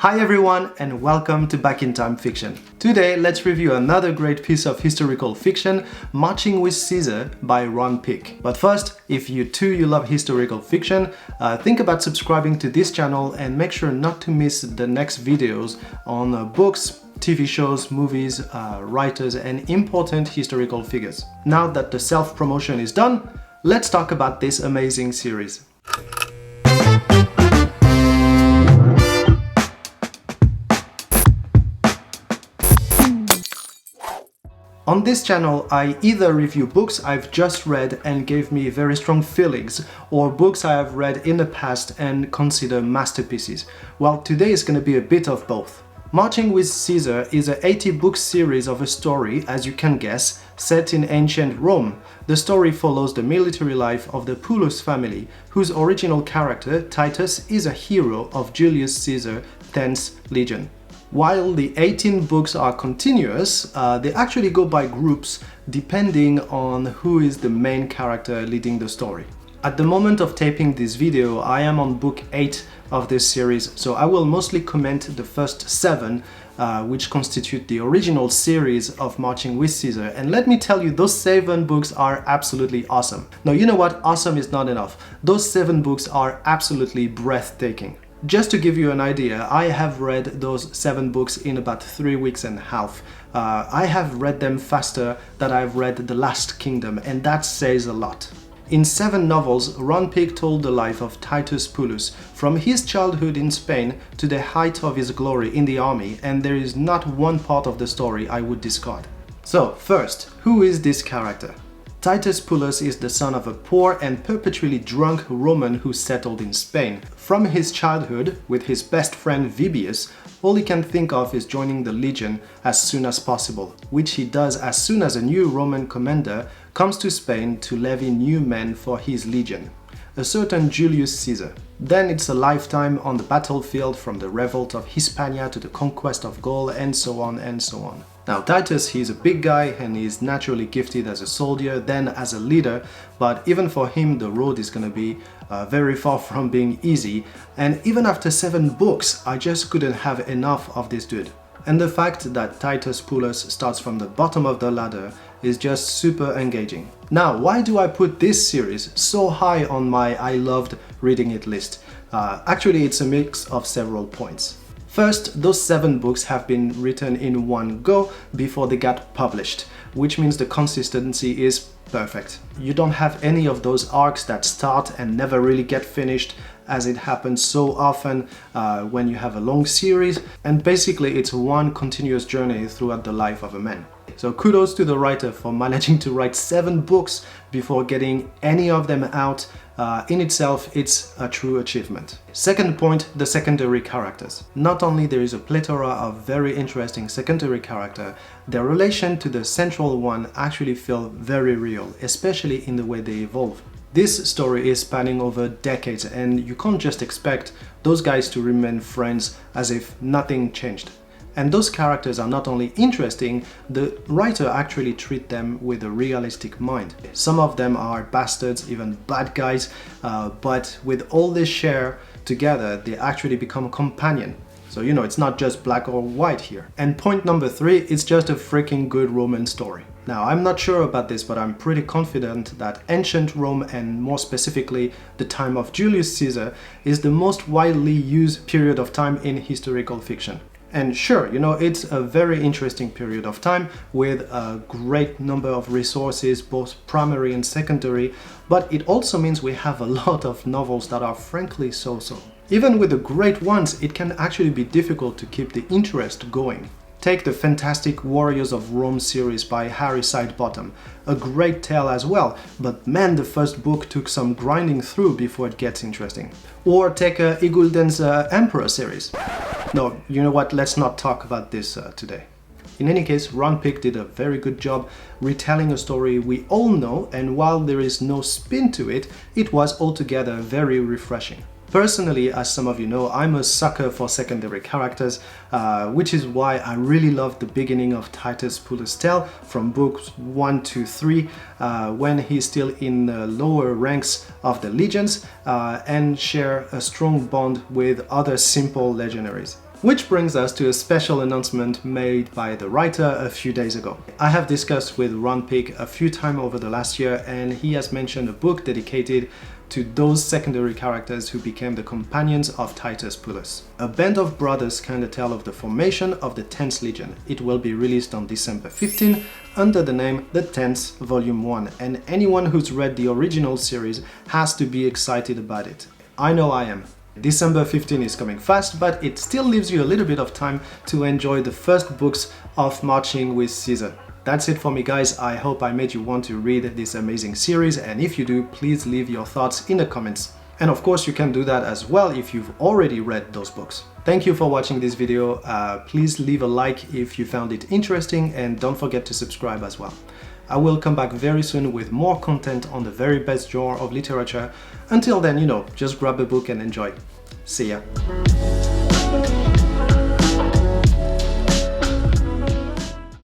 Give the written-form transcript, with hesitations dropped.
Hi everyone and welcome to Back in Time Fiction. Today let's review another great piece of historical fiction, Marching with Caesar by R.W.Peake. But first, if you love historical fiction, think about subscribing to this channel and make sure not to miss the next videos on books, TV shows, movies, writers and important historical figures. Now that the self-promotion is done, let's talk about this amazing series. On this channel, I either review books I've just read and gave me very strong feelings, or books I have read in the past and consider masterpieces. Well, today is going to be a bit of both. Marching with Caesar is a 80-book series of a story, as you can guess, set in ancient Rome. The story follows the military life of the Pullus family, whose original character, Titus, is a hero of Julius Caesar's 10th legion. While the 18 books are continuous, they actually go by groups depending on who is the main character leading the story. At the moment of taping this video, I am on book 8 of this series, so I will mostly comment the first 7, which constitute the original series of Marching with Caesar. And let me tell you, those 7 books are absolutely awesome. Now, you know what? Awesome is not enough. Those 7 books are absolutely breathtaking. Just to give you an idea, I have read those 7 books in about 3 weeks and a half. I have read them faster than I've read The Last Kingdom, and that says a lot. In 7 novels, R.W.Peake told the life of Titus Pullus, from his childhood in Spain to the height of his glory in the army, and there is not one part of the story I would discard. So, first, who is this character? Titus Pullus is the son of a poor and perpetually drunk Roman who settled in Spain. From his childhood, with his best friend Vibius, all he can think of is joining the legion as soon as possible, which he does as soon as a new Roman commander comes to Spain to levy new men for his legion, a certain Julius Caesar. Then it's a lifetime on the battlefield, from the revolt of Hispania to the conquest of Gaul, and so on and so on. Now Titus, he's a big guy and he's naturally gifted as a soldier, then as a leader, but even for him the road is gonna be very far from being easy, and even after 7 books I just couldn't have enough of this dude. And the fact that Titus Pullus starts from the bottom of the ladder is just super engaging. Now, why do I put this series so high on my I loved reading it list? Actually, it's a mix of several points. First, those 7 books have been written in one go before they got published, which means the consistency is perfect. You don't have any of those arcs that start and never really get finished, as it happens so often when you have a long series, and basically it's one continuous journey throughout the life of a man. So kudos to the writer for managing to write 7 books before getting any of them out. In itself, it's a true achievement. Second point, the secondary characters. Not only there is a plethora of very interesting secondary characters, their relation to the central one actually feel very real, especially in the way they evolve. This story is spanning over decades, and you can't just expect those guys to remain friends as if nothing changed. And those characters are not only interesting, the writer actually treats them with a realistic mind. Some of them are bastards, even bad guys, but with all they share together, they actually become a companion. So, you know, it's not just black or white here. And point number 3, it's just a freaking good Roman story. Now, I'm not sure about this, but I'm pretty confident that ancient Rome, and more specifically the time of Julius Caesar, is the most widely used period of time in historical fiction. And sure, you know, it's a very interesting period of time with a great number of resources, both primary and secondary, but it also means we have a lot of novels that are frankly so-so. Even with the great ones, it can actually be difficult to keep the interest going. Take the fantastic Warriors of Rome series by Harry Sidebottom, a great tale as well, but man, the first book took some grinding through before it gets interesting. Or take Igulden's Emperor series. No, you know what, let's not talk about this today. In any case, R.W.Peake did a very good job retelling a story we all know, and while there is no spin to it, it was altogether very refreshing. Personally, as some of you know, I'm a sucker for secondary characters, which is why I really loved the beginning of Titus Pullus' tale from books 1 to 3, when he's still in the lower ranks of the legions and share a strong bond with other simple legionaries. Which brings us to a special announcement made by the writer a few days ago. I have discussed with R.W.Peake a few times over the last year, and he has mentioned a book dedicated to those secondary characters who became the companions of Titus Pullus. A band of brothers kind of tale of the formation of the 10th Legion. It will be released on December 15 under the name The 10th Volume 1, and anyone who's read the original series has to be excited about it. I know I am. December 15 is coming fast, but it still leaves you a little bit of time to enjoy the first books of Marching with Caesar. That's it for me, guys. I hope I made you want to read this amazing series, and if you do, please leave your thoughts in the comments. And of course, you can do that as well if you've already read those books. Thank you for watching this video. Please leave a like if you found it interesting, and don't forget to subscribe as well. I will come back very soon with more content on the very best genre of literature. Until then, just grab a book and enjoy. See ya.